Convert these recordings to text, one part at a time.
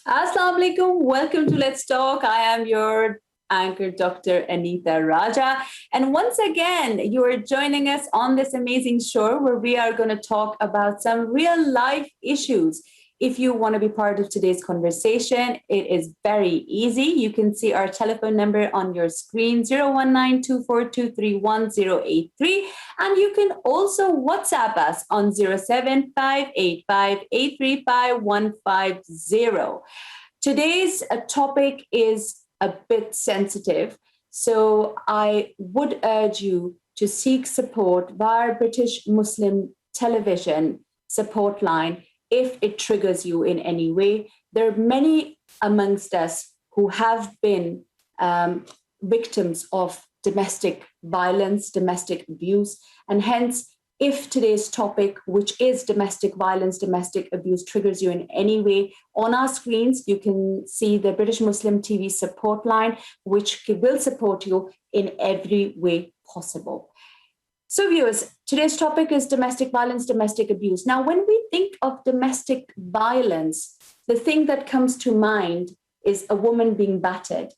Assalamu alaikum. Welcome to Let's Talk. I am your anchor, Dr. Anita Raja. And once again, you are joining us on this amazing show where we are going to talk about some real life issues. If you want to be part of today's conversation, it is very easy. You can see our telephone number on your screen, 019-242-31083. And you can also WhatsApp us on 0758835135150. Today's topic is a bit sensitive, so I would urge you to seek support via British Muslim television support line if it triggers you in any way. There are many amongst us who have been victims of domestic violence, domestic abuse, and hence, if today's topic, which is domestic violence, domestic abuse, triggers you in any way, on our screens, you can see the British Muslim TV support line, which will support you in every way possible. So viewers, today's topic is domestic violence, domestic abuse. Now, when we think of domestic violence, the thing that comes to mind is a woman being battered.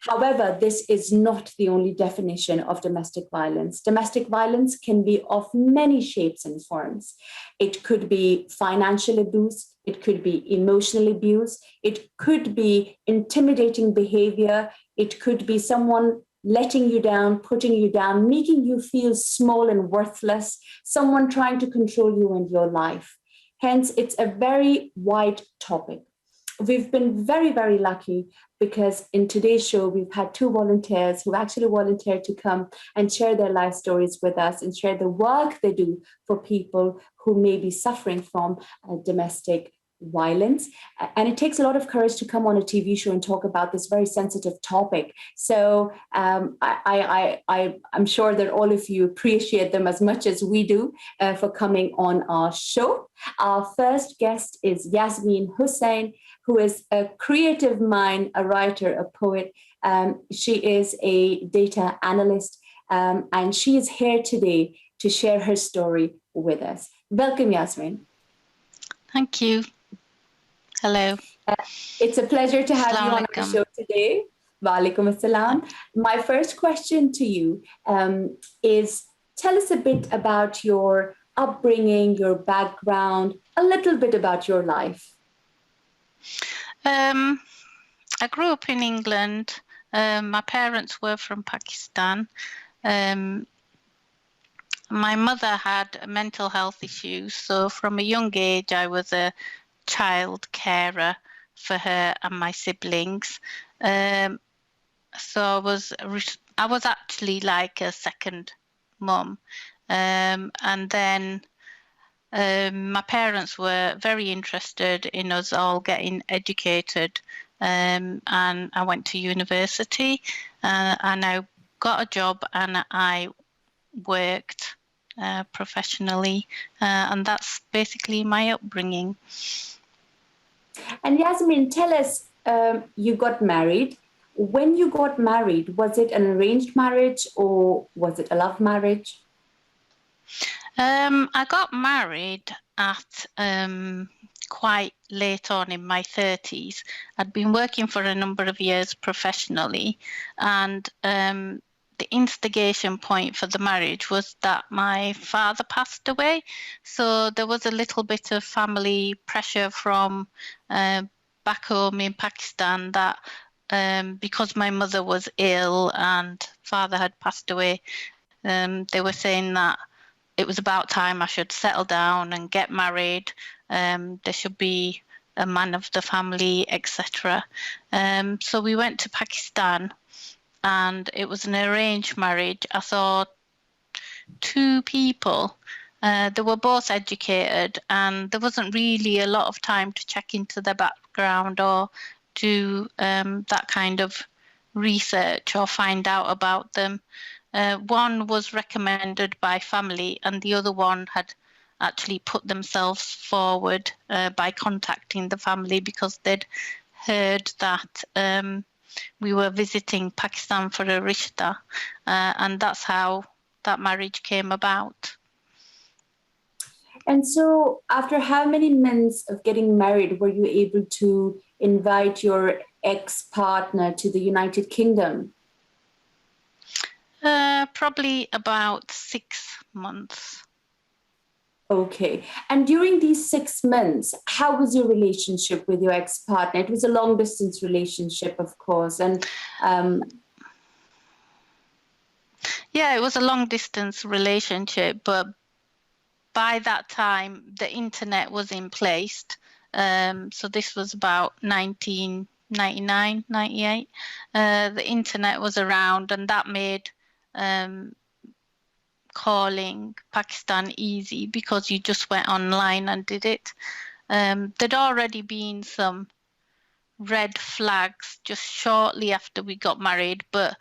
However, this is not the only definition of domestic violence. Domestic violence can be of many shapes and forms. It could be financial abuse. It could be emotional abuse. It could be intimidating behavior. It could be someone letting you down, putting you down, making you feel small and worthless, someone trying to control you and your life. Hence, it's a very wide topic. We've been very, very lucky because in today's show, we've had two volunteers who actually volunteered to come and share their life stories with us and share the work they do for people who may be suffering from domestic violence. And it takes a lot of courage to come on a TV show and talk about this very sensitive topic. So I'm sure that all of you appreciate them as much as we do for coming on our show. Our first guest is Yasmin Hussain, who is a creative mind, a writer, a poet. She is a data analyst, and she is here today to share her story with us. Welcome, Yasmin. Thank you. Hello. It's a pleasure to have you on our show today. Wa alaikum assalam. My first question to you is, tell us a bit about your upbringing, your background, a little bit about your life. I grew up in England. My parents were from Pakistan. My mother had mental health issues, so from a young age I was a child carer for her and my siblings. So I was actually like a second mum. And then my parents were very interested in us all getting educated, and I went to university, and I got a job and I worked professionally, and that's basically my upbringing. And Yasmin, tell us, you got married. When you got married, was it an arranged marriage or was it a love marriage? I got married at quite late on in my 30s. I'd been working for a number of years professionally, and the instigation point for the marriage was that my father passed away. So there was a little bit of family pressure from back home in Pakistan that because my mother was ill and father had passed away, they were saying that it was about time I should settle down and get married. There should be a man of the family, etc. So we went to Pakistan, and it was an arranged marriage. I saw two people. They were both educated, and there wasn't really a lot of time to check into their background or do that kind of research or find out about them. One was recommended by family, and the other one had actually put themselves forward by contacting the family because they'd heard that we were visiting Pakistan for a rishta, and that's how that marriage came about. And so, after how many months of getting married were you able to invite your ex-partner to the United Kingdom? Probably about 6 months. Okay. And during these 6 months, how was your relationship with your ex-partner? It was a long-distance relationship, of course. And yeah, it was a long-distance relationship, but by that time, the internet was in place. So this was about 1999, 98. The internet was around, and that made calling Pakistan easy because you just went online and did it. There'd already been some red flags just shortly after we got married, but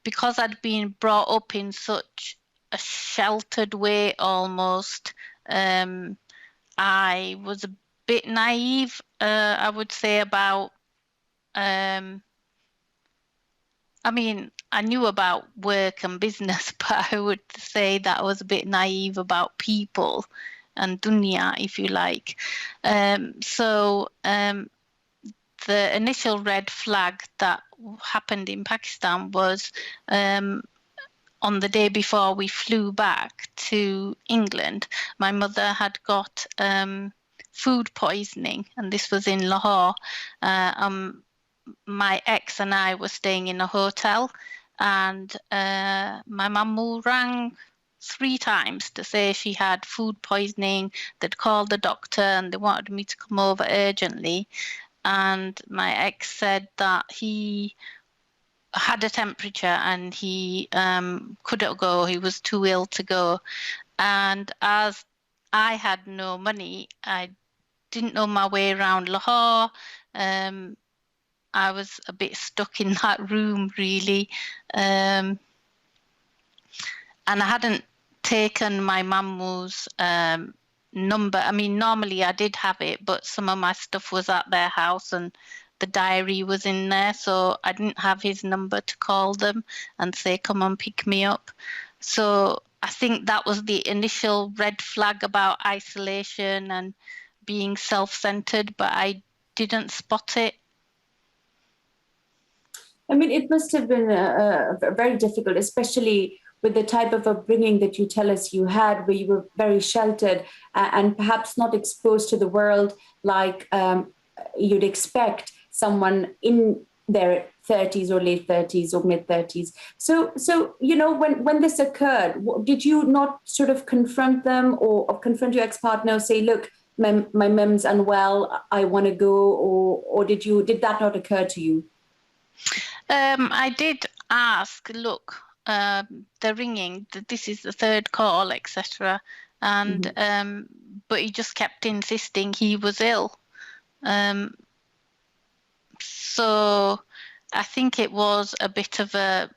because I'd been brought up in such a sheltered way almost, I was a bit naive, I would say, about I mean, I knew about work and business, but I would say that I was a bit naive about people and dunya, if you like. The initial red flag that happened in Pakistan was on the day before we flew back to England. My mother had got food poisoning, and this was in Lahore. My ex and I were staying in a hotel, and my mum rang 3 times to say she had food poisoning. They'd called the doctor and they wanted me to come over urgently. And my ex said that he had a temperature and he couldn't go. He was too ill to go. And as I had no money, I didn't know my way around Lahore. I was a bit stuck in that room, really. And I hadn't taken my mum's number. I mean, normally I did have it, but some of my stuff was at their house and the diary was in there, so I didn't have his number to call them and say, come and pick me up. So I think that was the initial red flag about isolation and being self-centered, but I didn't spot it. I mean, it must have been very difficult, especially with the type of upbringing that you tell us you had, where you were very sheltered and perhaps not exposed to the world like you'd expect someone in their 30s or late 30s or mid 30s. So you know, when this occurred, did you not sort of confront them or confront your ex-partner, say, look, my mum's unwell, I want to go, or did that not occur to you? I did ask, look, they're ringing, this is the 3rd call, etc. And but he just kept insisting he was ill. So I think it was a bit of a,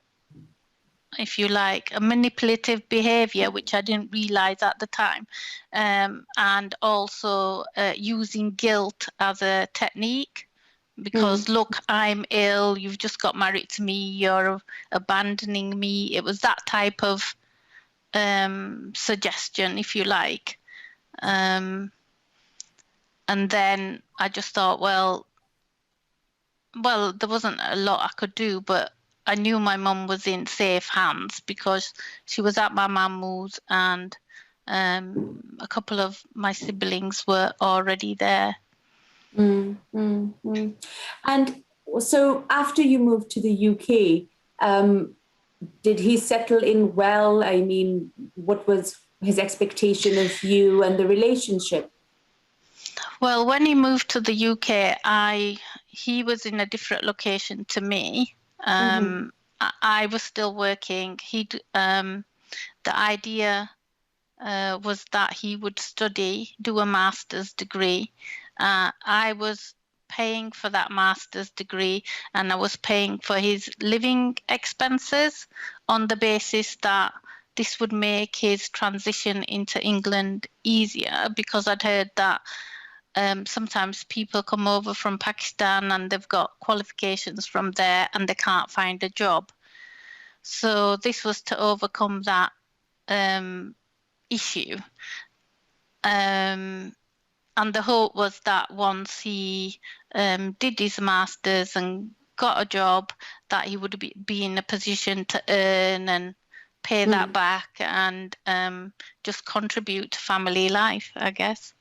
if you like, a manipulative behavior, which I didn't realize at the time. And also using guilt as a technique. Because look, I'm ill, you've just got married to me, you're abandoning me. It was that type of suggestion, if you like. And then I just thought, well, there wasn't a lot I could do, but I knew my mum was in safe hands because she was at my mammou's and a couple of my siblings were already there. And so after you moved to the UK, did he settle in well? I mean, what was his expectation of you and the relationship? Well, when he moved to the UK, he was in a different location to me. I was still working. The idea was that he would study, do a master's degree. I was paying for that master's degree and I was paying for his living expenses on the basis that this would make his transition into England easier, because I'd heard that sometimes people come over from Pakistan and they've got qualifications from there and they can't find a job. So this was to overcome that issue. And the hope was that once he did his master's and got a job, that he would be in a position to earn and pay that back and just contribute to family life, I guess.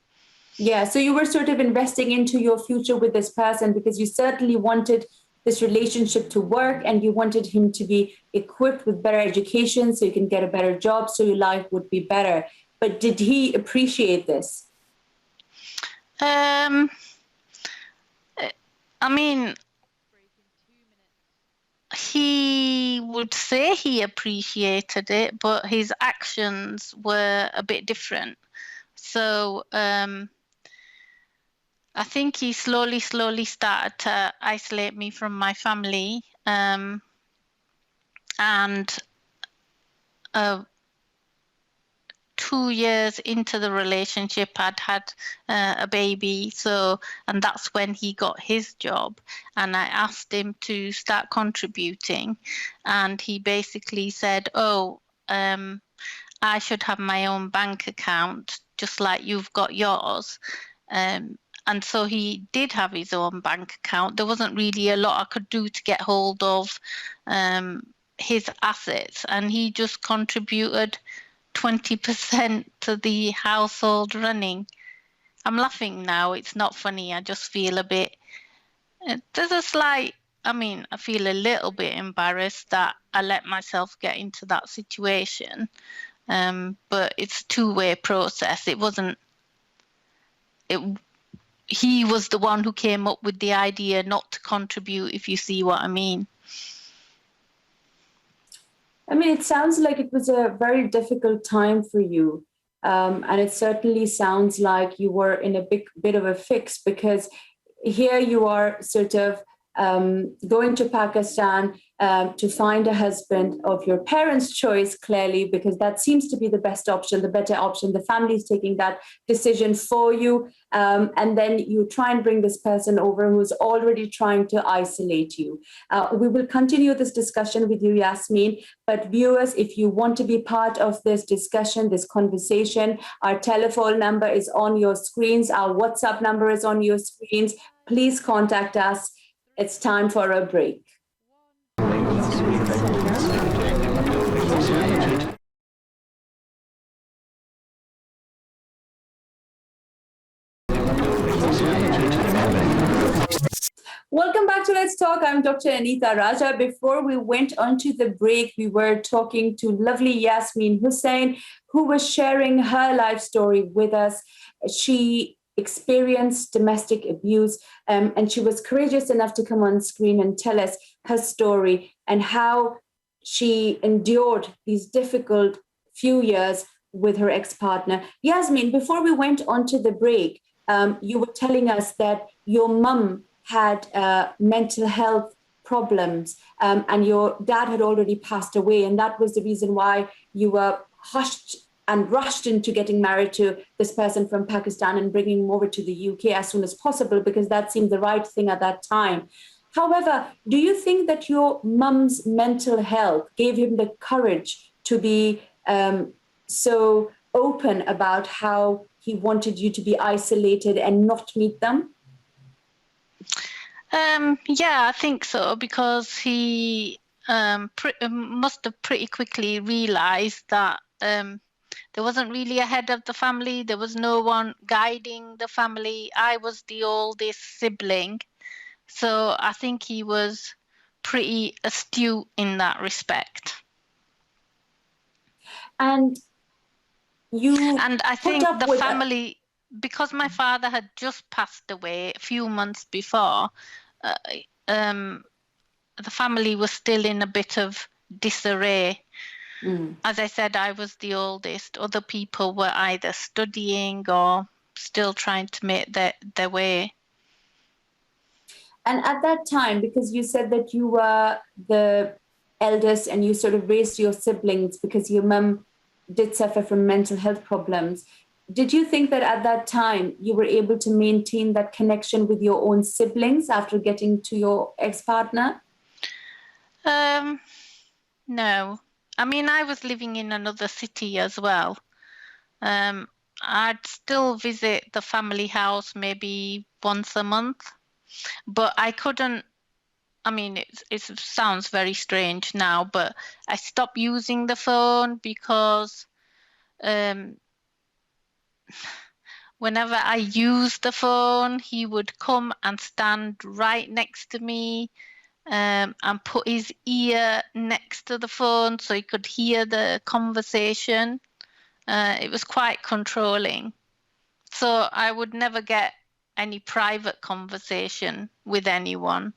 Yeah, so you were sort of investing into your future with this person because you certainly wanted this relationship to work and you wanted him to be equipped with better education so you can get a better job so your life would be better. But did he appreciate this? I mean, he would say he appreciated it, but his actions were a bit different. So I think he slowly started to isolate me from my family. And 2 years into the relationship, I'd had a baby. And that's when he got his job. And I asked him to start contributing. And he basically said, I should have my own bank account, just like you've got yours. And so he did have his own bank account. There wasn't really a lot I could do to get hold of his assets. And he just contributed 20% to the household running. I'm laughing now. It's not funny. I just feel a bit, there's a slight, I feel a little bit embarrassed that I let myself get into that situation. But it's a two-way process. He was the one who came up with the idea not to contribute, if you see what I mean. It sounds like it was a very difficult time for you. And it certainly sounds like you were in a bit of a fix because here you are sort of going to Pakistan to find a husband of your parents' choice, clearly, because that seems to be the best option, the better option. The family is taking that decision for you. And then you try and bring this person over who's already trying to isolate you. We will continue this discussion with you, Yasmin. But viewers, if you want to be part of this discussion, this conversation, our telephone number is on your screens. Our WhatsApp number is on your screens. Please contact us. It's time for a break. Welcome back to Let's Talk. I'm Dr. Anita Raja. Before we went onto the break, we were talking to lovely Yasmin Hussain, who was sharing her life story with us. She experienced domestic abuse, and she was courageous enough to come on screen and tell us her story and how she endured these difficult few years with her ex-partner. Yasmin, before we went onto the break, you were telling us that your mum had mental health problems, and your dad had already passed away, and that was the reason why you were hushed and rushed into getting married to this person from Pakistan and bringing him over to the UK as soon as possible, because that seemed the right thing at that time. However, do you think that your mum's mental health gave him the courage to be so open about how he wanted you to be isolated and not meet them? Yeah, I think so, because he must have pretty quickly realized that there wasn't really a head of the family. There was no one guiding the family. I was the oldest sibling. So I think he was pretty astute in that respect. And I think the family, because my father had just passed away a few months before, the family was still in a bit of disarray. As I said, I was the oldest. Other people were either studying or still trying to make their way. And at that time, because you said that you were the eldest and you sort of raised your siblings because your mum did suffer from mental health problems, did you think that at that time you were able to maintain that connection with your own siblings after getting to your ex-partner? No. I mean, I was living in another city as well. I'd still visit the family house maybe once a month, but I couldn't. I mean, it sounds very strange now, but I stopped using the phone because whenever I used the phone, he would come and stand right next to me and put his ear next to the phone so he could hear the conversation. It was quite controlling. So I would never get any private conversation with anyone.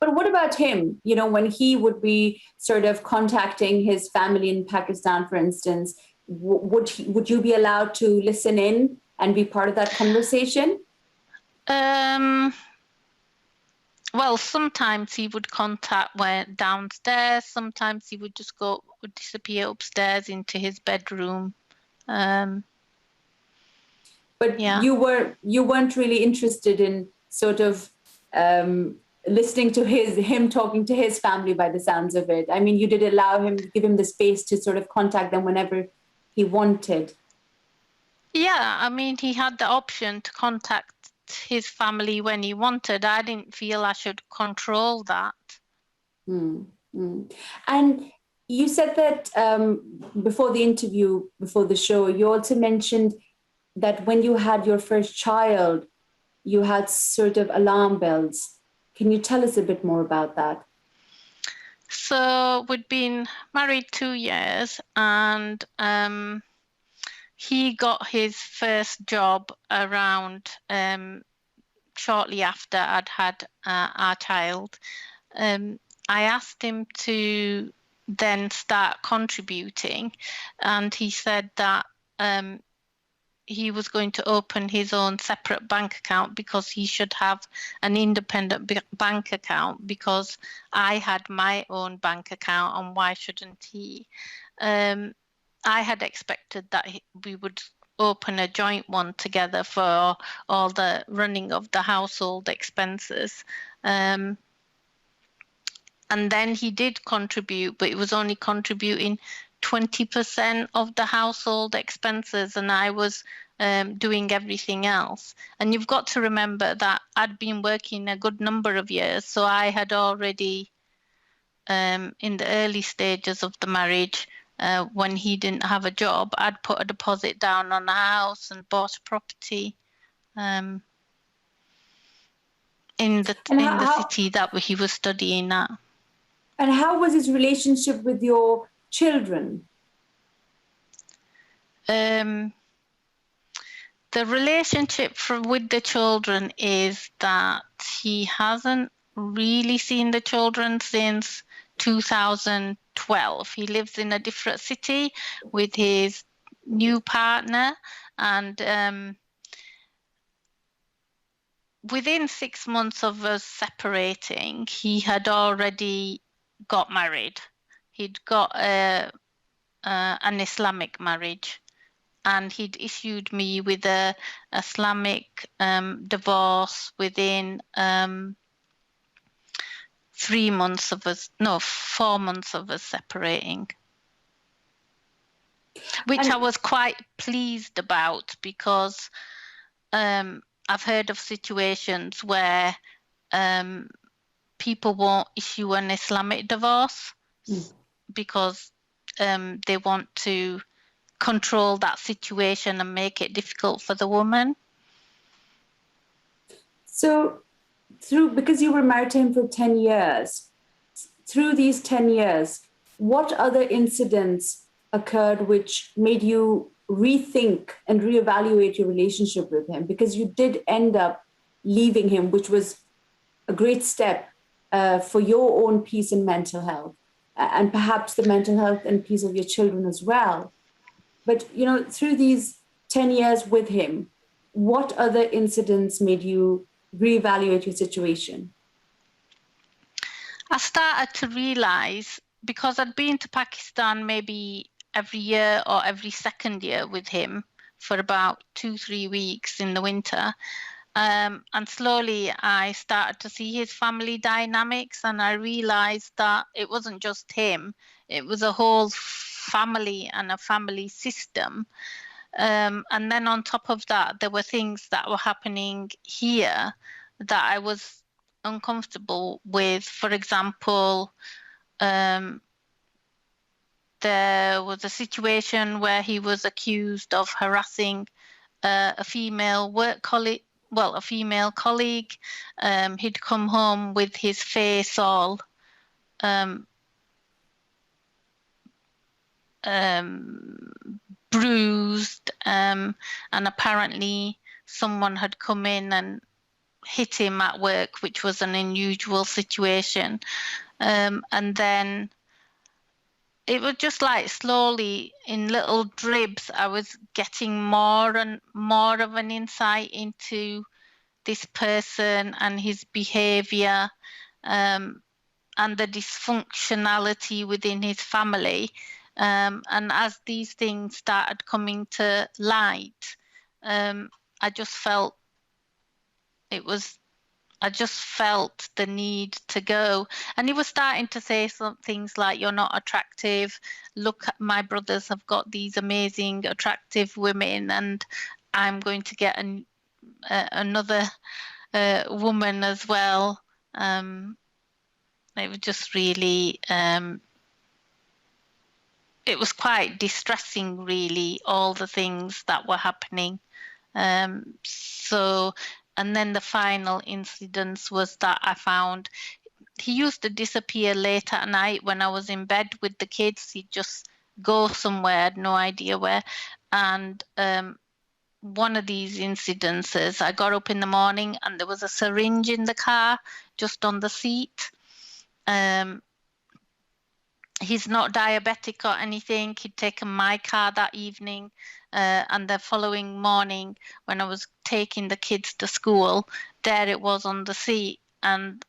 But what about him? You know, when he would be sort of contacting his family in Pakistan, for instance, would you be allowed to listen in and be part of that conversation? Well, sometimes he would contact when downstairs. Sometimes he would just would disappear upstairs into his bedroom. But yeah. you weren't really interested in sort of listening to him talking to his family by the sounds of it. I mean, you did allow him, give him the space to sort of contact them whenever he wanted. Yeah, I mean, he had the option to contact his family when he wanted. I didn't feel I should control that. And you said that before the interview, before the show, you also mentioned that when you had your first child, you had sort of alarm bells. Can you tell us a bit more about that? So we'd been married 2 years, and he got his first job around shortly after I'd had our child. I asked him to then start contributing, and he said that he was going to open his own separate bank account because he should have an independent bank account because I had my own bank account, and why shouldn't he? I had expected that we would open a joint one together for all the running of the household expenses. And then he did contribute, but it was only contributing 20% of the household expenses, and I was doing everything else. And you've got to remember that I'd been working a good number of years, so I had already, in the early stages of the marriage, when he didn't have a job, I'd put a deposit down on a house and bought a property in the city that he was studying at. And how was his relationship with your children? The relationship with the children is that he hasn't really seen the children since 2012. He lives in a different city with his new partner, and within 6 months of us separating, he had already got married. He'd got an Islamic marriage, and he'd issued me with a Islamic divorce within 4 months of us separating, which I was quite pleased about because I've heard of situations where people won't issue an Islamic divorce because they want to control that situation and make it difficult for the woman. So because you were married to him for 10 years, through these 10 years, what other incidents occurred which made you rethink and reevaluate your relationship with him? Because you did end up leaving him, which was a great step for your own peace and mental health, and perhaps the mental health and peace of your children as well. But, you know, through these 10 years with him, what other incidents made you reevaluate your situation? I started to realize, because I'd been to Pakistan maybe every year or every second year with him for about 2-3 weeks in the winter. And slowly I started to see his family dynamics, and I realized that it wasn't just him, it was a whole family and a family system. And then on top of that, there were things that were happening here that I was uncomfortable with. For example, there was a situation where he was accused of harassing a female work colleague. Well, a female colleague. He'd come home with his face all bruised, and apparently someone had come in and hit him at work, which was an unusual situation. And then it was just like slowly in little dribs, I was getting more and more of an insight into this person and his behavior, and the dysfunctionality within his family. And as these things started coming to light, I just felt the need to go. And he was starting to say some things like, "You're not attractive. Look, my brothers have got these amazing, attractive women, and I'm going to get another woman as well." It was just really, it was quite distressing, really, all the things that were happening. And then the final incident was that I found he used to disappear late at night when I was in bed with the kids. He'd just go somewhere, I had no idea where. And one of these incidences, I got up in the morning and there was a syringe in the car just on the seat. He's not diabetic or anything. He'd taken my car that evening, and the following morning when I was taking the kids to school, there it was on the seat. And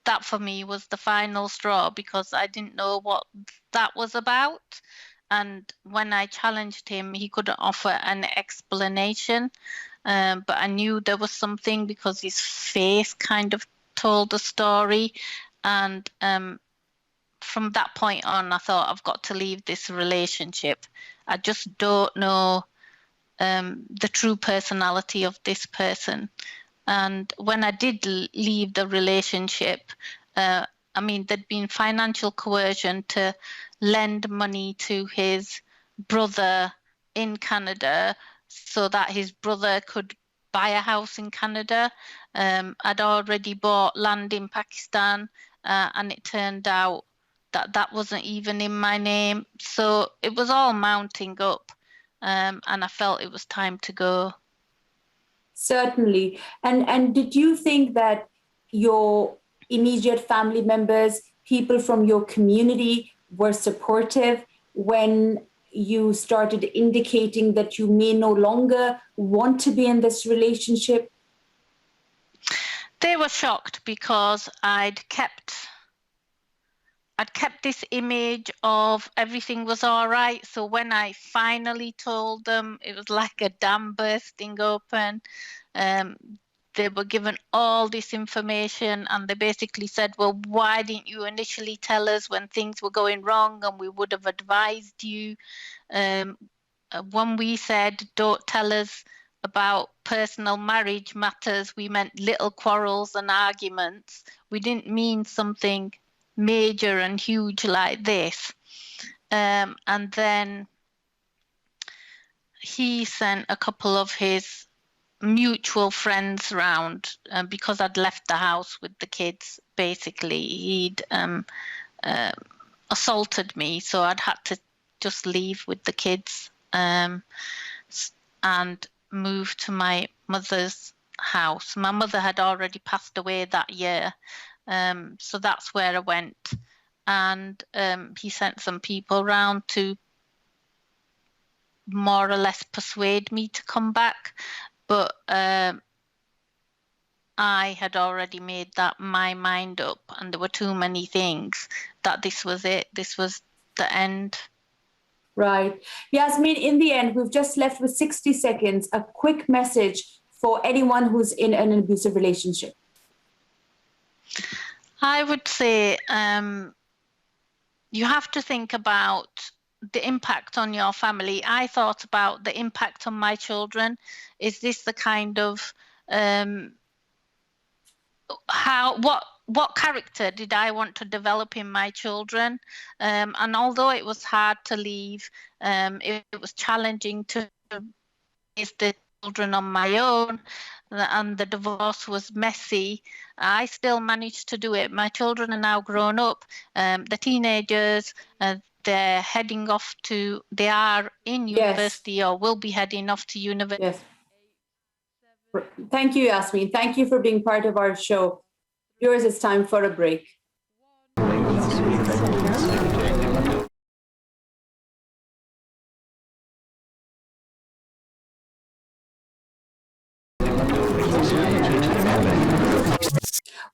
that for me was the final straw, because I didn't know what that was about. And when I challenged him, he couldn't offer an explanation, but I knew there was something because his face kind of told the story. And from that point on, I thought, I've got to leave this relationship. I just don't know the true personality of this person. And when I did leave the relationship, I mean, there'd been financial coercion to lend money to his brother in Canada so that his brother could buy a house in Canada. I'd already bought land in Pakistan, and it turned out that that wasn't even in my name. So it was all mounting up, and I felt it was time to go. Certainly. And did you think that your immediate family members, people from your community, were supportive when you started indicating that you may no longer want to be in this relationship? They were shocked because I'd kept this image of everything was all right. So when I finally told them, it was like a dam bursting open. They were given all this information, and they basically said, well, why didn't you initially tell us when things were going wrong, and we would have advised you? When we said, don't tell us about personal marriage matters, we meant little quarrels and arguments. We didn't mean something major and huge like this. And then he sent a couple of his mutual friends round, because I'd left the house with the kids. Basically, he'd assaulted me, so I'd had to just leave with the kids and move to my mother's house. My mother had already passed away that year, so that's where I went. And he sent some people round to more or less persuade me to come back. But I had already made my mind up, and there were too many things that this was it. This was the end. Right. Yasmin, in the end, we've just left with 60 seconds, a quick message for anyone who's in an abusive relationship. I would say you have to think about the impact on your family. I thought about the impact on my children. Is this the kind of what character did I want to develop in my children? And although it was hard to leave, it was challenging to raise the children on my own, and the divorce was messy, I still managed to do it. My children are now grown up. The teenagers, they are in university, Yes. or will be heading off to university. Yes. Thank you, Yasmin. Thank you for being part of our show. Viewers, it's time for a break.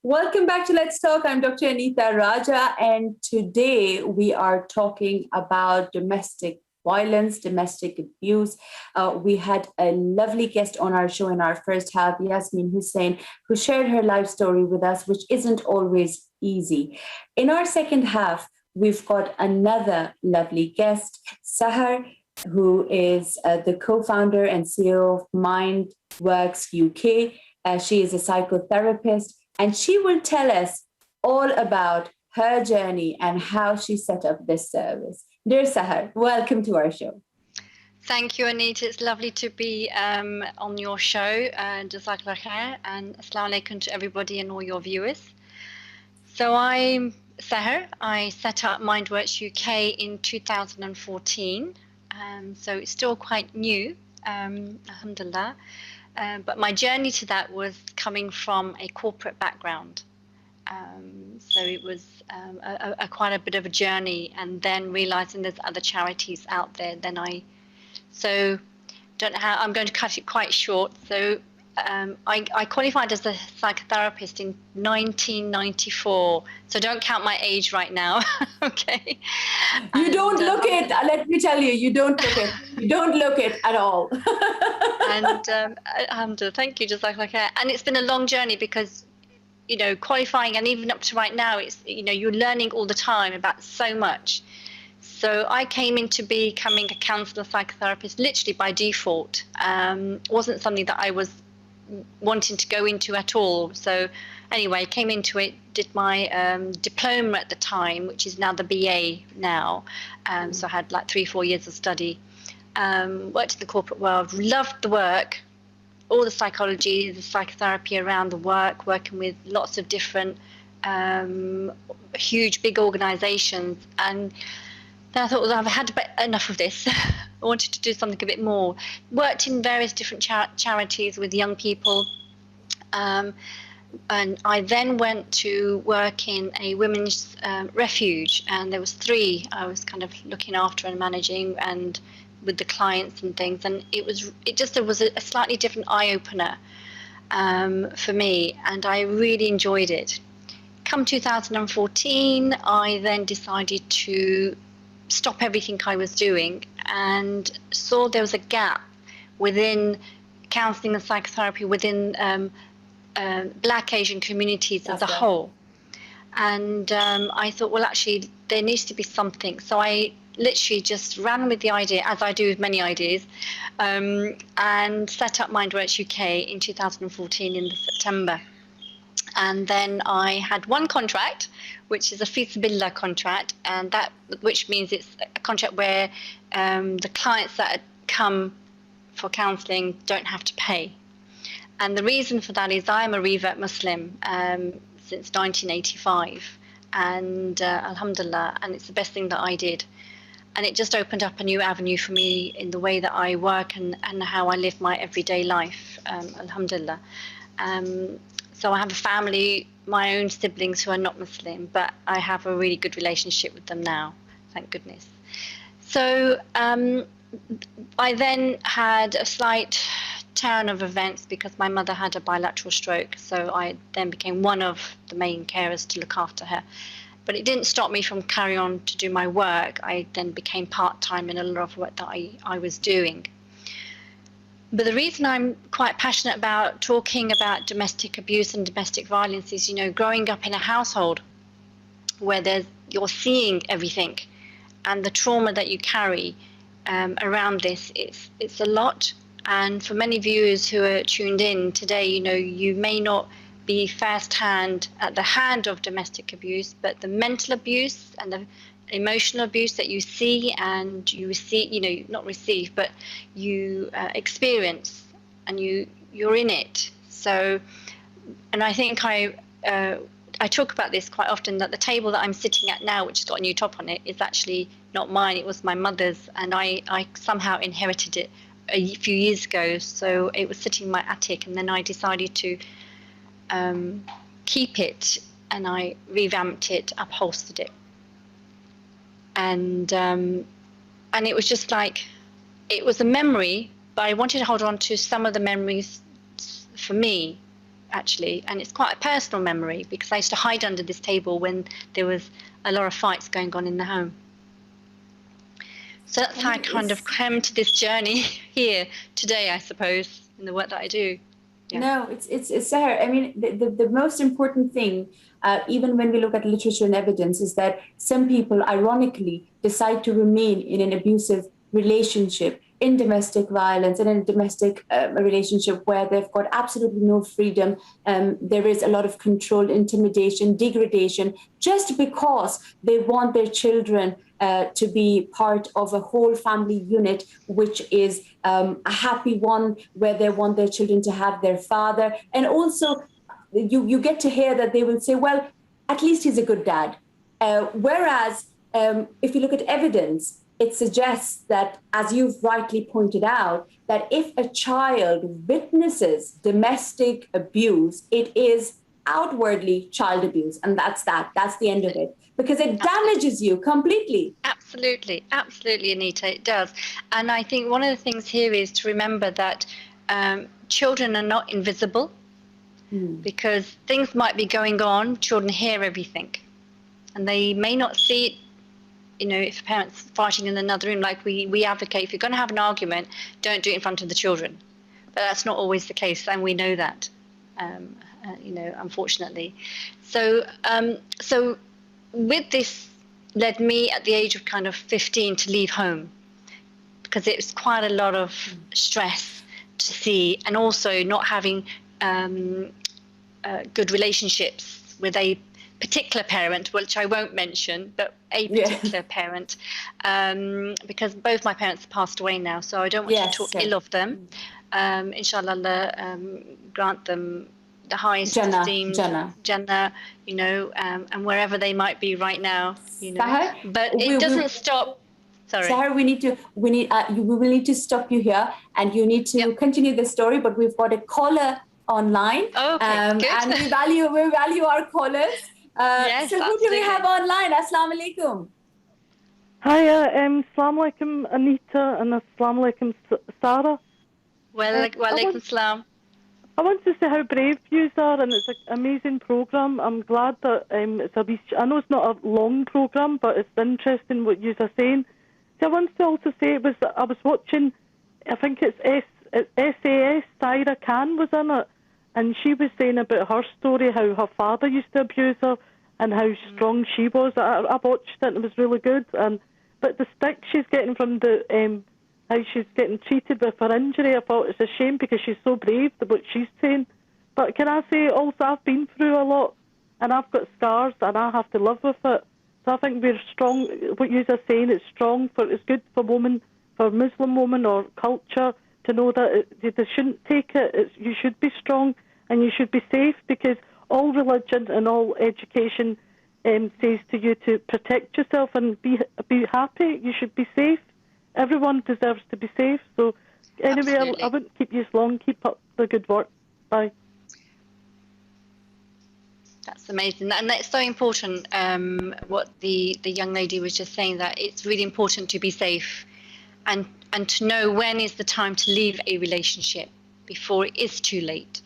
Welcome back to Let's Talk. I'm Dr. Anita Raja, and today we are talking about domestic violence, domestic abuse. We had a lovely guest on our show in our first half, Yasmin Hussain, who shared her life story with us, which isn't always easy. In our second half, we've got another lovely guest, Sahar, who is the co-founder and CEO of MindWorks UK. She is a psychotherapist, and she will tell us all about her journey and how she set up this service. Dear Sahar, welcome to our show. Thank you, Anita. It's lovely to be on your show. Jazakallah khair, and assalamu alaikum to everybody and all your viewers. So I'm Sahar. I set up MindWorks UK in 2014. So it's still quite new, alhamdulillah. But my journey to that was coming from a corporate background. So it was quite a bit of a journey, and then realizing there's other charities out there so don't know how I'm going to cut it quite short. So I qualified as a psychotherapist in 1994, so don't count my age right now. Okay. You don't look it. Let me tell you, you don't look it. You don't look it at all. And alhamdulillah, thank you, Jazakallah khair. And it's been a long journey because, you know, qualifying and even up to right now, it's, you know, you're learning all the time about so much. So I came into becoming a counsellor psychotherapist literally by default. Wasn't something that I was wanting to go into at all. So anyway, came into it, did my diploma at the time, which is now the BA now. So I had like 3-4 years of study. Worked in the corporate world, loved the work, all the psychology, the psychotherapy around the work, working with lots of different huge, big organizations. And then I thought, well, I've had enough of this. I wanted to do something a bit more. Worked in various different charities with young people. And I then went to work in a women's refuge, and there was 3 I was kind of looking after and managing, and with the clients and things, and it was a slightly different eye-opener for me, and I really enjoyed it. Come 2014, I then decided to stop everything I was doing and saw there was a gap within counselling and psychotherapy within Black Asian communities as a whole. And I thought, well, actually, there needs to be something. So I literally just ran with the idea, as I do with many ideas, and set up MindWorks UK in 2014 in September. And then I had one contract, which is a Fi-Sabilillah contract, and which means it's a contract where the clients that come for counselling don't have to pay. And the reason for that is I'm a revert Muslim since 1985, and alhamdulillah, and it's the best thing that I did. And it just opened up a new avenue for me in the way that I work and how I live my everyday life, alhamdulillah. So I have a family, my own siblings who are not Muslim, but I have a really good relationship with them now, thank goodness. So I then had a slight turn of events because my mother had a bilateral stroke, so I then became one of the main carers to look after her. But it didn't stop me from carrying on to do my work. I then became part-time in a lot of work that I was doing. But the reason I'm quite passionate about talking about domestic abuse and domestic violence is, growing up in a household where you're seeing everything, and the trauma that you carry around this, it's a lot. And for many viewers who are tuned in today, you may not be first-hand at the hand of domestic abuse, but the mental abuse and the emotional abuse that you see and you receive, not receive, but you experience, and you're in it. So, and I think I talk about this quite often, that the table that I'm sitting at now, which has got a new top on it, is actually not mine. It was my mother's, and I somehow inherited it a few years ago. So it was sitting in my attic, and then I decided to keep it, and I revamped it, upholstered it, and it was just like, it was a memory, but I wanted to hold on to some of the memories for me, actually. And it's quite a personal memory, because I used to hide under this table when there was a lot of fights going on in the home. So that's how I kind of came to this journey here today, I suppose, in the work that I do. Yeah. No, it's Sahar. I mean, the most important thing, even when we look at literature and evidence, is that some people, ironically, decide to remain in an abusive relationship, in domestic violence, and in a domestic relationship where they've got absolutely no freedom. There is a lot of control, intimidation, degradation, just because they want their children to be part of a whole family unit, which is a happy one, where they want their children to have their father. And also, you get to hear that they will say, well, at least he's a good dad. Whereas, if you look at evidence, it suggests that, as you've rightly pointed out, that if a child witnesses domestic abuse, it is outwardly child abuse. And that's the end of it, because it damages you completely. Absolutely, Anita, it does. And I think one of the things here is to remember that children are not invisible, because things might be going on, children hear everything, and they may not see it. If a parent's fighting in another room, like we advocate, if you're going to have an argument, don't do it in front of the children. But that's not always the case, and we know that, unfortunately. So with this led me at the age of kind of 15 to leave home, because it was quite a lot of stress to see, and also not having good relationships with a particular parent, which I won't mention, but a particular parent, because both my parents passed away now, so I don't want to talk ill of them. Inshallah, Allah grant them the highest esteem, Jannah, and wherever they might be right now, Sahar, but it doesn't stop. Sorry, Sahar, we will need to stop you here, and you need to continue the story. But we've got a caller online, good. And we value our callers. Yes, so who do we have online? Assalamu alaikum. Hi, assalamu alaikum, Anita, and assalamu alaikum, Sarah. Wa alaikum salam. I want to say how brave you are, and it's an amazing programme. I'm glad that it's a wee, I know it's not a long programme, but it's interesting what you are saying. So I wanted to also say, I was watching, I think it's SAS, Tyra Khan was in it, and she was saying about her story, how her father used to abuse her and how strong she was. I watched it, and it was really good. But the stick she's getting from how she's getting treated with her injury, I thought it's a shame, because she's so brave, what she's saying. But can I say also, I've been through a lot, and I've got scars, and I have to live with it. So I think we're strong. What you are saying, it's good for women, for Muslim women or culture, to know that they shouldn't take it. You should be strong, and you should be safe, because all religion and all education says to you to protect yourself and be happy. You should be safe. Everyone deserves to be safe. So anyway, I wouldn't keep you long. Keep up the good work. Bye. That's amazing, and that's so important. What the young lady was just saying, that it's really important to be safe, and to know when is the time to leave a relationship before it is too late.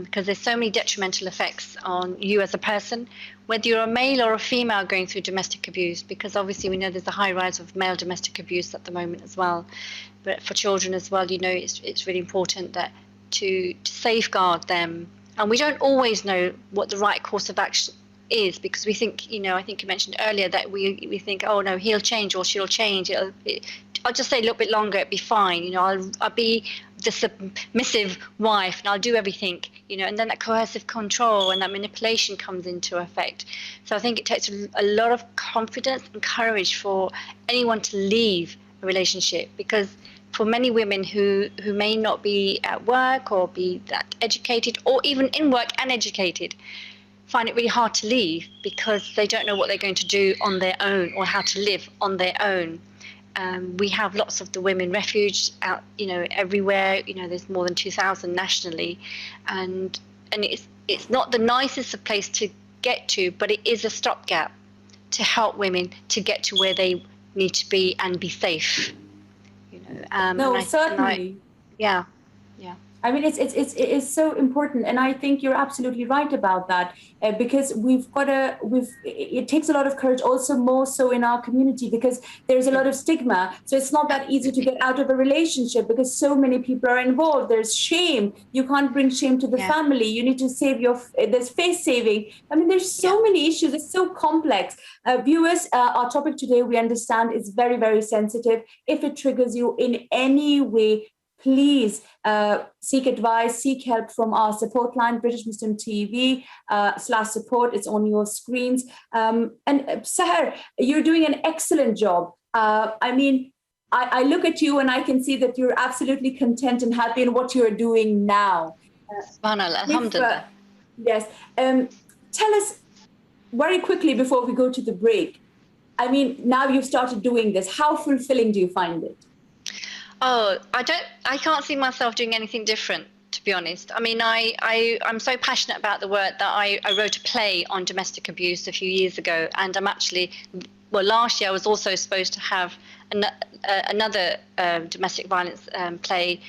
because there's so many detrimental effects on you as a person, whether you're a male or a female going through domestic abuse, because obviously we know there's a high rise of male domestic abuse at the moment as well. But for children as well, it's really important that to safeguard them. And we don't always know what the right course of action is, because we think, I think you mentioned earlier that we think, oh no, he'll change or she'll change. I'll just stay a little bit longer, it'll be fine. I'll be the submissive wife and I'll do everything, and then that coercive control and that manipulation comes into effect. So I think it takes a lot of confidence and courage for anyone to leave a relationship, because for many women who may not be at work or be that educated, or even in work and educated, find it really hard to leave because they don't know what they're going to do on their own or how to live on their own. We have lots of the women refuge out, everywhere. There's more than 2,000 nationally, and it's not the nicest of place to get to, but it is a stopgap to help women to get to where they need to be and be safe. No, certainly. Yeah. I mean, it is so important, and I think you're absolutely right about that, because it takes a lot of courage, also more so in our community, because there's a lot of stigma. So it's not that easy to get out of a relationship because so many people are involved. There's shame. You can't bring shame to the family. You need to save there's face saving. I mean, there's so many issues. It's so complex. Viewers, our topic today, we understand, is very, very sensitive. If it triggers you in any way, please seek advice, seek help from our support line, British Muslim TV /support. It's on your screens. And Sahar, you're doing an excellent job. I mean, I look at you and I can see that you're absolutely content and happy in what you're doing now. Subhanallah, alhamdulillah. Yes. Tell us very quickly before we go to the break. I mean, now you've started doing this. How fulfilling do you find it? Oh, I can't see myself doing anything different, to be honest. I mean, I'm so passionate about the work that I wrote a play on domestic abuse a few years ago, and I'm actually, last year I was also supposed to have another domestic violence play,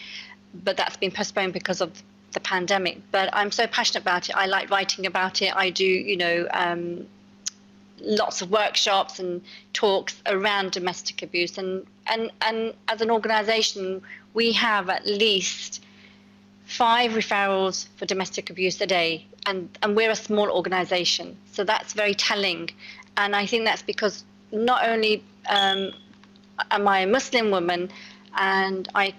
but that's been postponed because of the pandemic. But I'm so passionate about it. I like writing about it. I do, lots of workshops and talks around domestic abuse, and as an organisation we have at least 5 referrals for domestic abuse a day, and we're a small organisation, so that's very telling. And I think that's because not only am I a Muslim woman and I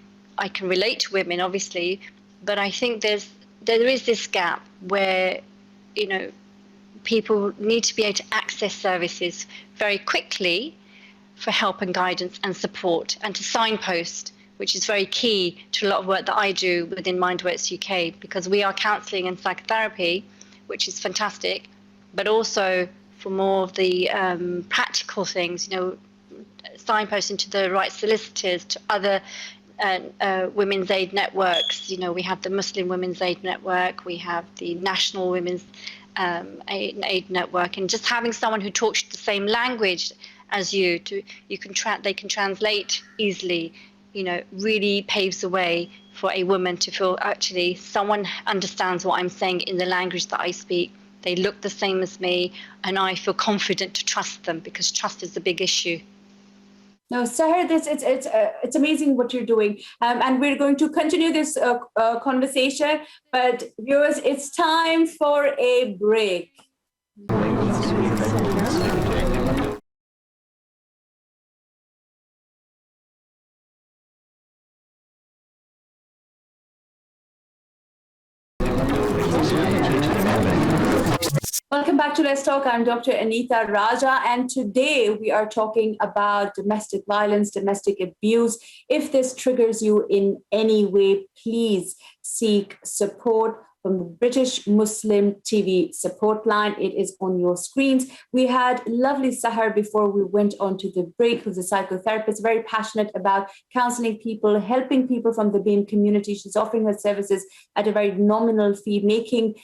can relate to women obviously, but I think there is this gap where people need to be able to access services very quickly for help and guidance and support, and to signpost, which is very key to a lot of work that I do within Mindworks UK, because we are counselling and psychotherapy, which is fantastic, but also for more of the practical things, signposting to the right solicitors, to other women's aid networks. We have the Muslim Women's Aid Network, we have the National Women's aid network, and just having someone who talks the same language as they can translate easily, really paves the way for a woman to feel actually someone understands what I'm saying in the language that I speak. They look the same as me, and I feel confident to trust them, because trust is the big issue. No, Sahar, it's amazing what you're doing, and we're going to continue this conversation. But viewers, it's time for a break. Welcome back to Let's Talk. I'm Dr. Anita Raja, and today we are talking about domestic violence, domestic abuse. If this triggers you in any way, please seek support from the British Muslim TV support line. It is on your screens. We had lovely Sahar before we went on to the break, who's a psychotherapist, very passionate about counseling people, helping people from the BAME community. She's offering her services at a very nominal fee, making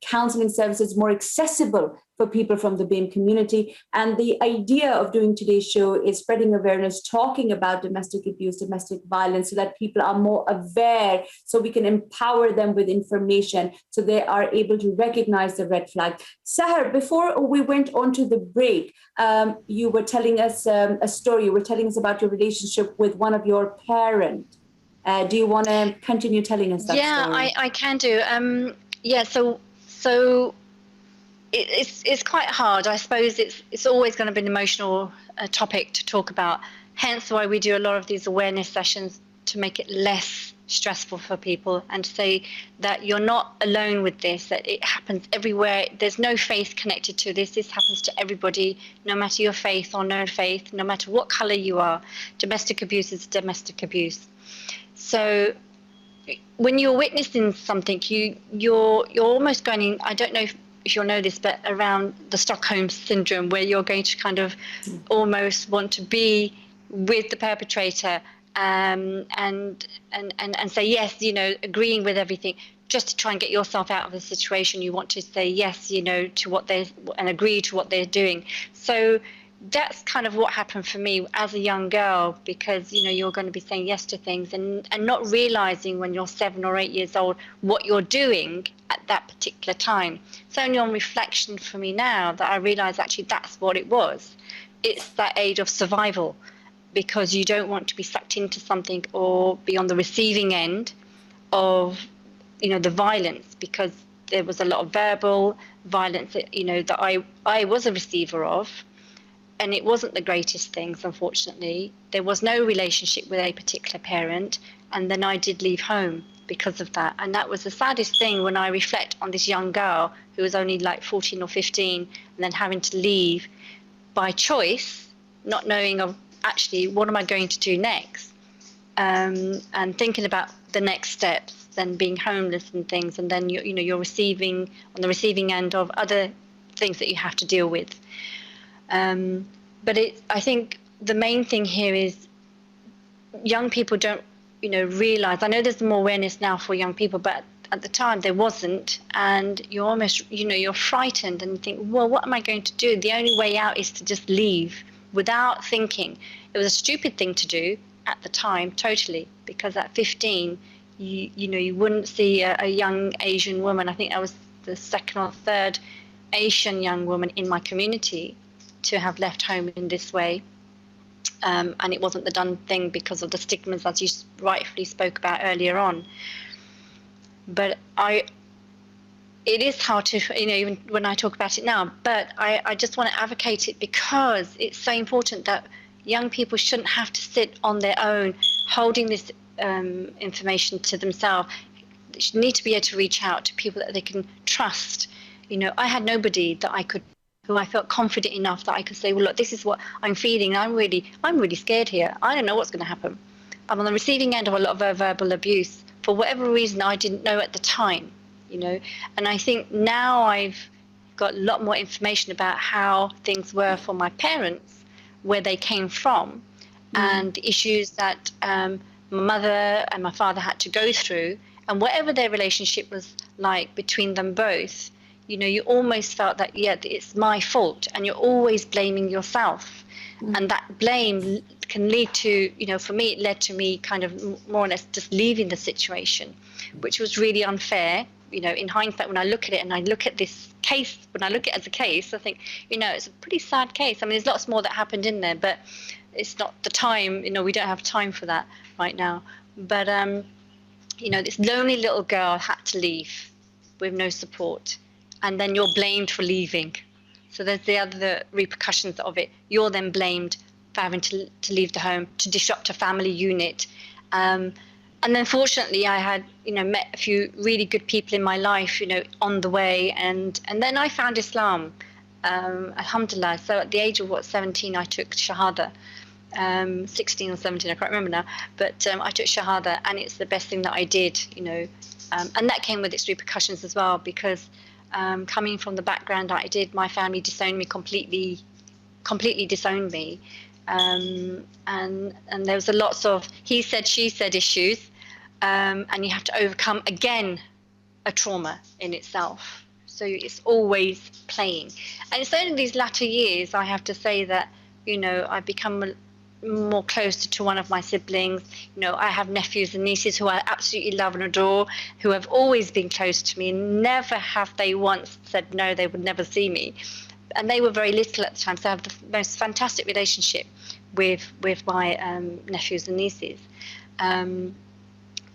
counseling services more accessible for people from the BAME community. And the idea of doing today's show is spreading awareness, talking about domestic abuse, domestic violence, so that people are more aware, so we can empower them with information so they are able to recognize the red flag. Sahar, before we went on to the break, you were telling us a story. You were telling us about your relationship with one of your parents. Do you want to continue telling us that story? Yeah, I can do. So it's quite hard. I suppose it's always going to be an emotional topic to talk about. Hence why we do a lot of these awareness sessions, to make it less stressful for people and to say that you're not alone with this, that it happens everywhere. There's no faith connected to this. This happens to everybody, no matter your faith or no faith, no matter what color you are. Domestic abuse is domestic abuse. So when you're witnessing something, you're almost going in, I don't know if you'll know this, but around the Stockholm syndrome, where you're going to kind of almost want to be with the perpetrator and say yes, agreeing with everything, just to try and get yourself out of the situation. You want to say yes, to what and agree to what they're doing. So that's kind of what happened for me as a young girl, because you're going to be saying yes to things and not realizing when you're 7 or 8 years old what you're doing at that particular time. It's only on reflection for me now that I realize actually that's what it was. It's that age of survival, because you don't want to be sucked into something or be on the receiving end of the violence, because there was a lot of verbal violence that I was a receiver of. And it wasn't the greatest things, unfortunately. There was no relationship with a particular parent. And then I did leave home because of that. And that was the saddest thing when I reflect on this young girl who was only like 14 or 15, and then having to leave by choice, not knowing of actually what am I going to do next, and thinking about the next steps, then being homeless and things. And then you're receiving on the receiving end of other things that you have to deal with. But I think the main thing here is young people don't, realize. I know there's more awareness now for young people, but at the time there wasn't, and you're almost, you're frightened and think, well, what am I going to do? The only way out is to just leave without thinking. It was a stupid thing to do at the time, totally, because at 15, you wouldn't see a young Asian woman. I think I was the second or third Asian young woman in my community to have left home in this way, and it wasn't the done thing because of the stigmas, as you rightfully spoke about earlier on. But it is hard to, even when I talk about it now, but I just want to advocate it, because it's so important that young people shouldn't have to sit on their own holding this information to themselves. They should need to be able to reach out to people that they can trust. I had nobody that who I felt confident enough that I could say, well, look, this is what I'm feeling. I'm really scared here. I don't know what's going to happen. I'm on the receiving end of a lot of verbal abuse for whatever reason I didn't know at the time, And I think now I've got a lot more information about how things were for my parents, where they came from, and the issues that my mother and my father had to go through, and whatever their relationship was like between them both. You almost felt that, yeah, it's my fault, and you're always blaming yourself. And that blame can lead to, for me, it led to me kind of more or less just leaving the situation, which was really unfair. In hindsight, when I look at it and I look at this case, when I look at it as a case, I think, it's a pretty sad case. I mean, there's lots more that happened in there, but it's not the time, we don't have time for that right now. But, this lonely little girl had to leave with no support. And then you're blamed for leaving. So there's the other repercussions of it. You're then blamed for having to leave the home, to disrupt a family unit. And then fortunately, I had, met a few really good people in my life, on the way. And then I found Islam, alhamdulillah. So at the age of, 17, I took Shahada. 16 or 17, I can't remember now. But I took Shahada, and it's the best thing that I did, And that came with its repercussions as well, because coming from the background that I did, my family disowned me completely disowned me. And there was a lots of he said, she said issues, and you have to overcome, again, a trauma in itself. So it's always playing. And it's only these latter years, I have to say, that, you know, I've become more closer to one of my siblings. You know, I have nephews and nieces who I absolutely love and adore, who have always been close to me. Never have they once said no, they would never see me. And they were very little at the time, so I have the most fantastic relationship with my nephews and nieces. But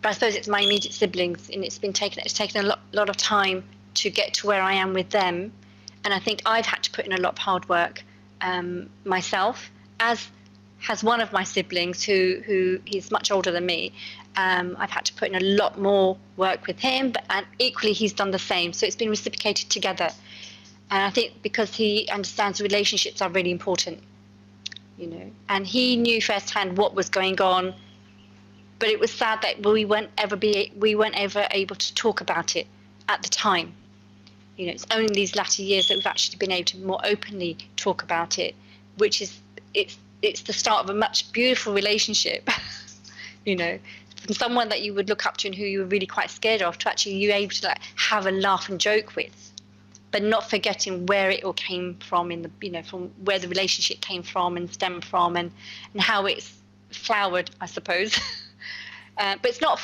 I suppose it's my immediate siblings, and it's taken a lot of time to get to where I am with them. And I think I've had to put in a lot of hard work myself, as has one of my siblings who he's much older than me. I've had to put in a lot more work with him, and equally he's done the same. So it's been reciprocated together. And I think because he understands relationships are really important, you know, and he knew firsthand what was going on. But it was sad that we weren't ever able to talk about it at the time. You know, it's only these latter years that we've actually been able to more openly talk about it, which is it's the start of a much beautiful relationship. You know, from someone that you would look up to and who you were really quite scared of, to actually you able to like have a laugh and joke with, but not forgetting where it all came from, in the, you know, from where the relationship came from and stemmed from, and how it's flowered, I suppose. But it's not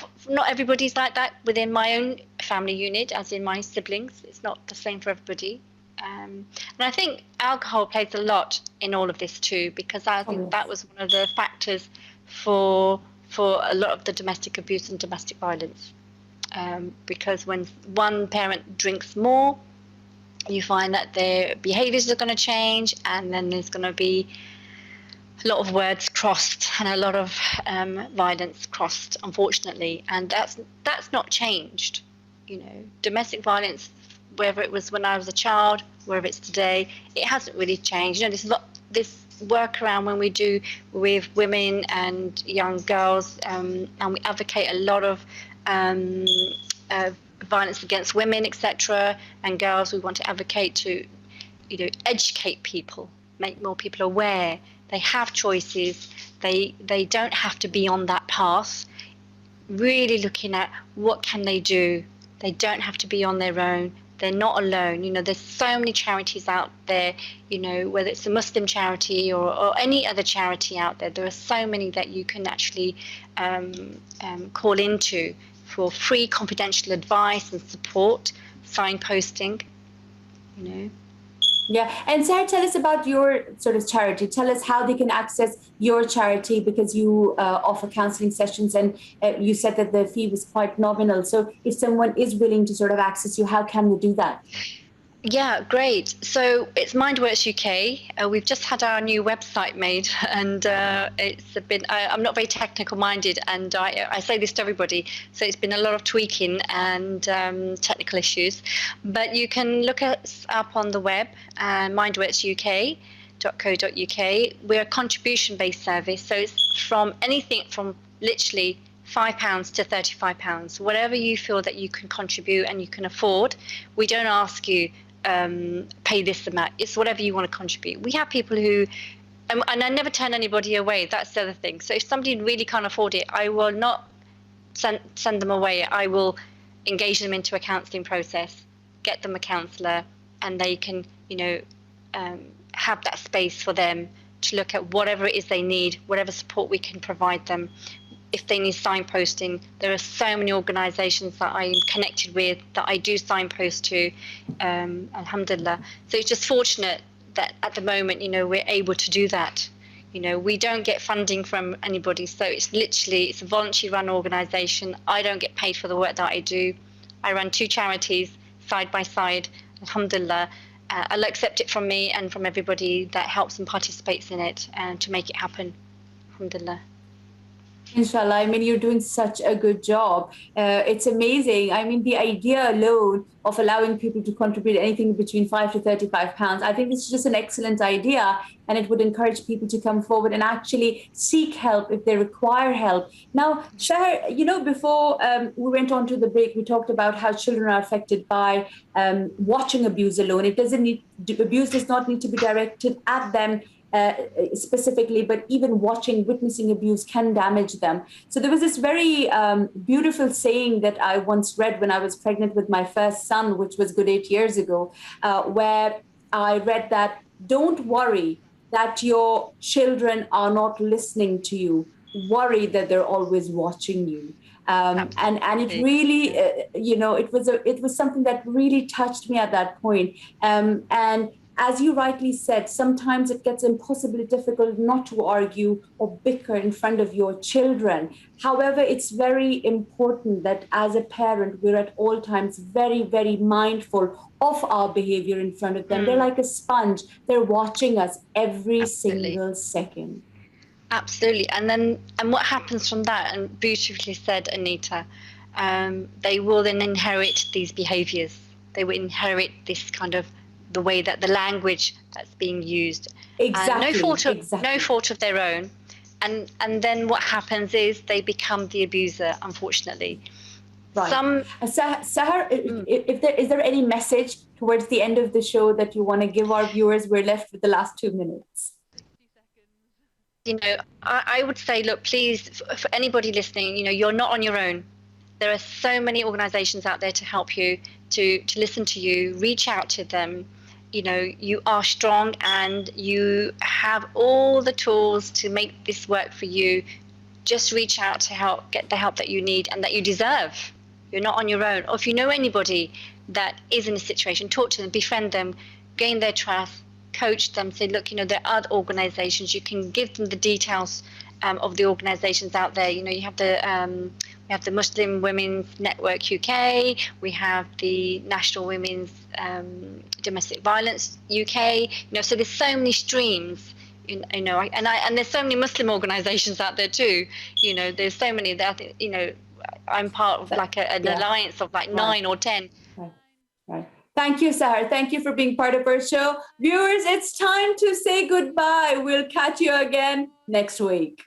everybody's like that within my own family unit, as in my siblings. It's not the same for everybody. And I think alcohol plays a lot in all of this too, because I think that was one of the factors for a lot of the domestic abuse and domestic violence. Because when one parent drinks more, you find that their behaviours are going to change, and then there's going to be a lot of words crossed and a lot of violence crossed, unfortunately, and that's not changed. You know, domestic violence, whether it was when I was a child, whether it's today, it hasn't really changed. You know, this workaround when we do with women and young girls, and we advocate a lot of violence against women, etc., and girls. We want to advocate to, you know, educate people, make more people aware. They have choices. They don't have to be on that path. Really looking at what can they do. They don't have to be on their own. They're not alone. You know, there's so many charities out there, you know, whether it's a Muslim charity or any other charity out there. There are so many that you can actually call into for free confidential advice and support, signposting, you know. Yeah, and Sarah, tell us about your sort of charity. Tell us how they can access your charity, because you offer counselling sessions, and you said that the fee was quite nominal. So if someone is willing to sort of access you, how can they do that? Yeah, great. So it's Mindworks UK. We've just had our new website made, and it's been, I'm not very technical minded, and I say this to everybody, so it's been a lot of tweaking and technical issues. But you can look us up on the web, mindworksuk.co.uk. We're a contribution-based service, so it's from anything from literally £5 to £35, whatever you feel that you can contribute and you can afford. We don't ask you pay this amount. It's whatever you want to contribute. We have people who, and I never turn anybody away. That's the other thing. So if somebody really can't afford it, I will not send them away. I will engage them into a counselling process, get them a counsellor, and they can, you know, have that space for them to look at whatever it is they need, whatever support we can provide them. If they need signposting, there are so many organisations that I'm connected with that I do signpost to, alhamdulillah. So it's just fortunate that at the moment, you know, we're able to do that. You know, we don't get funding from anybody, so it's a voluntary run organisation. I don't get paid for the work that I do. I run two charities side by side, alhamdulillah. I'll accept it from me and from everybody that helps and participates in it, and to make it happen, alhamdulillah. Inshallah. I mean, you're doing such a good job. It's amazing. I mean, the idea alone of allowing people to contribute anything between £5 to £35, I think this is just an excellent idea, and it would encourage people to come forward and actually seek help if they require help. Now, Sahar, you know, before we went on to the break, we talked about how children are affected by watching abuse alone. Abuse does not need to be directed at them specifically, but even witnessing abuse can damage them. So there was this very beautiful saying that I once read when I was pregnant with my first son, which was good 8 years ago, where I read that, don't worry that your children are not listening to you. Worry that they're always watching you. And it really, it was something that really touched me at that point. And as you rightly said, sometimes it gets impossibly difficult not to argue or bicker in front of your children. However, it's very important that as a parent, we're at all times very, very mindful of our behavior in front of them. They're like a sponge. They're watching us every single second. Absolutely. And what happens from that, and beautifully said, Anita, they will then inherit these behaviors. They will inherit this kind of the way that the language that's being used. Exactly. No fault of their own. And then what happens is they become the abuser, unfortunately. Right. Sahar, is there any message towards the end of the show that you want to give our viewers? We're left with the last 2 minutes. I would say, look, please, for anybody listening, you're not on your own. There are so many organizations out there to help you, to listen to you, reach out to them. You are strong and you have all the tools to make this work for you. Just reach out to get the help that you need and that you deserve. You're not on your own. Or if you know anybody that is in a situation, talk to them, befriend them, gain their trust, coach them, say, look, there are other organizations. You can give them the details of the organizations out there. You have we have the Muslim Women's Network UK, we have the National Women's Domestic Violence UK. So there's so many streams, and there's so many Muslim organizations out there too. There's so many that I'm part of an alliance of 9 or 10. Right. Thank you, Sahar. Thank you for being part of our show. Viewers, it's time to say goodbye. We'll catch you again next week.